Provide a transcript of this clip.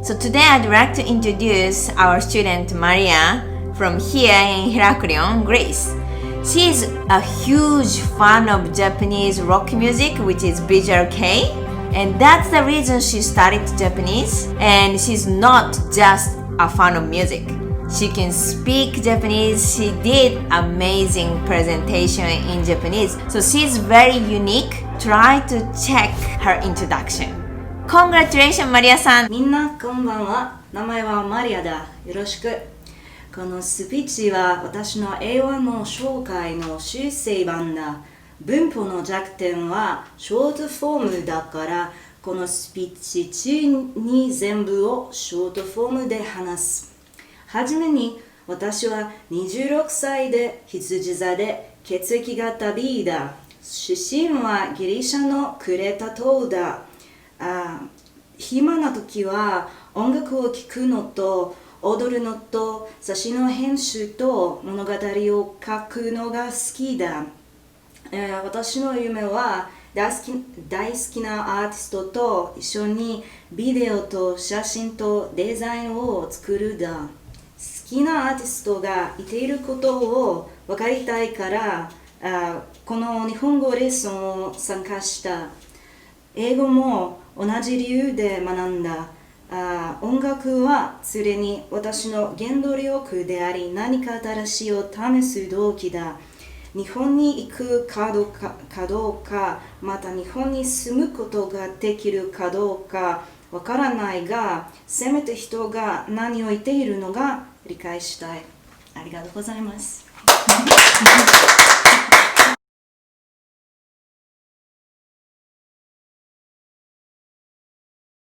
So today I'd like to introduce our student Maria from here in Heraklion, Greece. She is a huge fan of Japanese rock music, which is visual kei, and that's the reason she studied Japanese. And she's not just a fan of music. She can speak Japanese. She did amazing presentation in Japanese. So she's very unique. Try to check her introduction. Congratulations, Maria さん。みんなこんばんは。名前はマリアだ。よろしく。このスピーチは私の英語の紹介の修正版だ。文法の弱点はショートフォームだから、このスピーチ中に全部をショートフォームで話す。はじめに、私は26歳で羊座で血液型 B だ。出身はギリシャのクレタ島だ。暇な時は音楽を聴くのと踊るのと雑誌の編集と物語を書くのが好きだ。私の夢は大好きなアーティストと一緒にビデオと写真とデザインを作るだ。好きなアーティストがいていることを分かりたいからこの日本語レッスンを参加した。英語も同じ理由で学んだ。音楽は常に私の原動力であり、何か新しいを試す動機だ。日本に行くかどうか、また日本に住むことができるかどうかわからないが、せめて人が何を言っているのが理解したい。ありがとうございます。